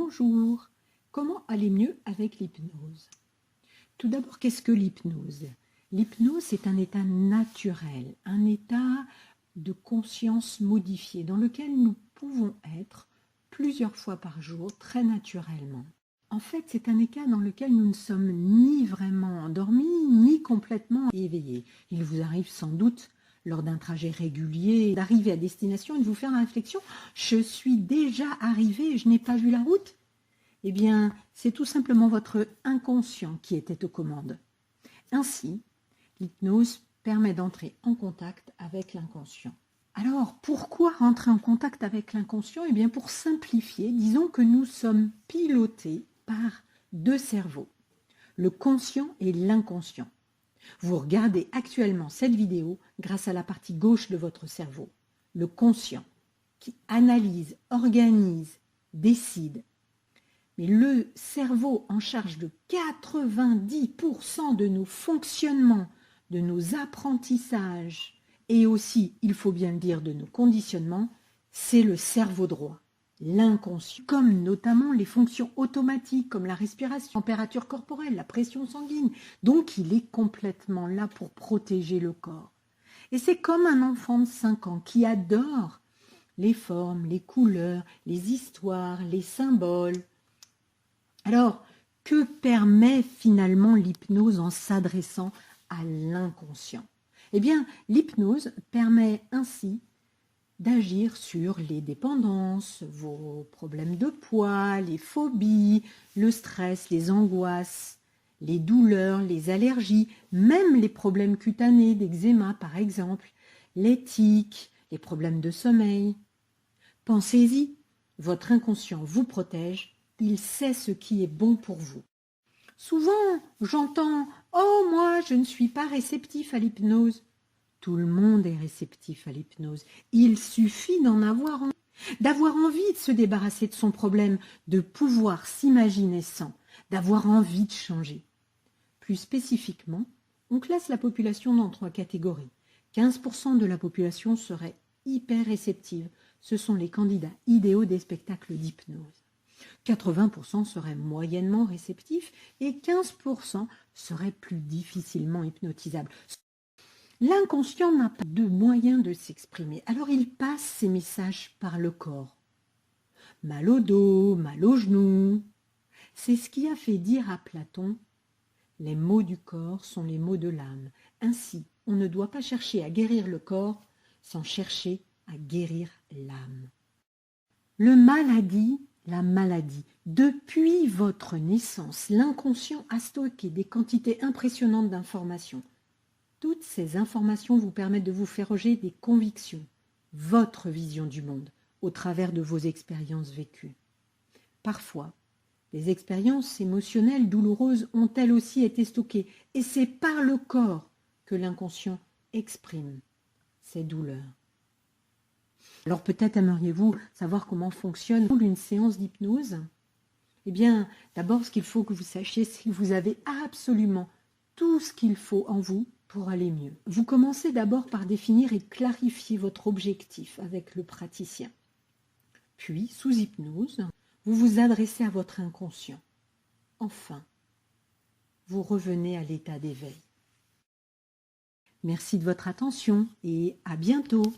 Bonjour, comment aller mieux avec l'hypnose? Tout d'abord, qu'est-ce que l'hypnose? L'hypnose, c'est un état naturel, un état de conscience modifié dans lequel nous pouvons être plusieurs fois par jour, très naturellement. En fait, c'est un état dans lequel nous ne sommes ni vraiment endormis, ni complètement éveillés. Il vous arrive sans doute, lors d'un trajet régulier, d'arriver à destination et de vous faire la réflexion « Je suis déjà arrivé et je n'ai pas vu la route ?» Eh bien, c'est tout simplement votre inconscient qui était aux commandes. Ainsi, l'hypnose permet d'entrer en contact avec l'inconscient. Alors, pourquoi rentrer en contact avec l'inconscient? Eh bien, pour simplifier, disons que nous sommes pilotés par deux cerveaux, le conscient et l'inconscient. Vous regardez actuellement cette vidéo grâce à la partie gauche de votre cerveau, le conscient, qui analyse, organise, décide. Mais le cerveau en charge de 90% de nos fonctionnements, de nos apprentissages et aussi, il faut bien le dire, de nos conditionnements, c'est le cerveau droit, l'inconscient, comme notamment les fonctions automatiques comme la respiration, la température corporelle, la pression sanguine. Donc, il est complètement là pour protéger le corps. Et c'est comme un enfant de 5 ans qui adore les formes, les couleurs, les histoires, les symboles. Alors, que permet finalement l'hypnose en s'adressant à l'inconscient? Eh bien, l'hypnose permet ainsi d'agir sur les dépendances, vos problèmes de poids, les phobies, le stress, les angoisses, les douleurs, les allergies, même les problèmes cutanés, d'eczéma par exemple, les tics, les problèmes de sommeil. Pensez-y, votre inconscient vous protège, il sait ce qui est bon pour vous. Souvent, j'entends « Oh, moi, je ne suis pas réceptif à l'hypnose ». Tout le monde est réceptif à l'hypnose. Il suffit d'en avoir envie, d'avoir envie de se débarrasser de son problème, de pouvoir s'imaginer sans, d'avoir envie de changer. Plus spécifiquement, on classe la population dans 3 catégories. 15% de la population serait hyper réceptive. Ce sont les candidats idéaux des spectacles d'hypnose. 80% seraient moyennement réceptifs et 15% seraient plus difficilement hypnotisables. L'inconscient n'a pas de moyen de s'exprimer, alors il passe ses messages par le corps. Mal au dos, mal aux genoux. C'est ce qui a fait dire à Platon « Les maux du corps sont les maux de l'âme ». Ainsi, on ne doit pas chercher à guérir le corps sans chercher à guérir l'âme. Le mal a dit la maladie. Depuis votre naissance, l'inconscient a stocké des quantités impressionnantes d'informations. Toutes ces informations vous permettent de vous faire forger des convictions, votre vision du monde, au travers de vos expériences vécues. Parfois, des expériences émotionnelles douloureuses ont elles aussi été stockées, et c'est par le corps que l'inconscient exprime ces douleurs. Alors peut-être aimeriez-vous savoir comment fonctionne une séance d'hypnose? Eh bien, d'abord, ce qu'il faut que vous sachiez, c'est que vous avez absolument tout ce qu'il faut en vous pour aller mieux. Vous commencez d'abord par définir et clarifier votre objectif avec le praticien. Puis, sous hypnose, vous vous adressez à votre inconscient. Enfin, vous revenez à l'état d'éveil. Merci de votre attention et à bientôt.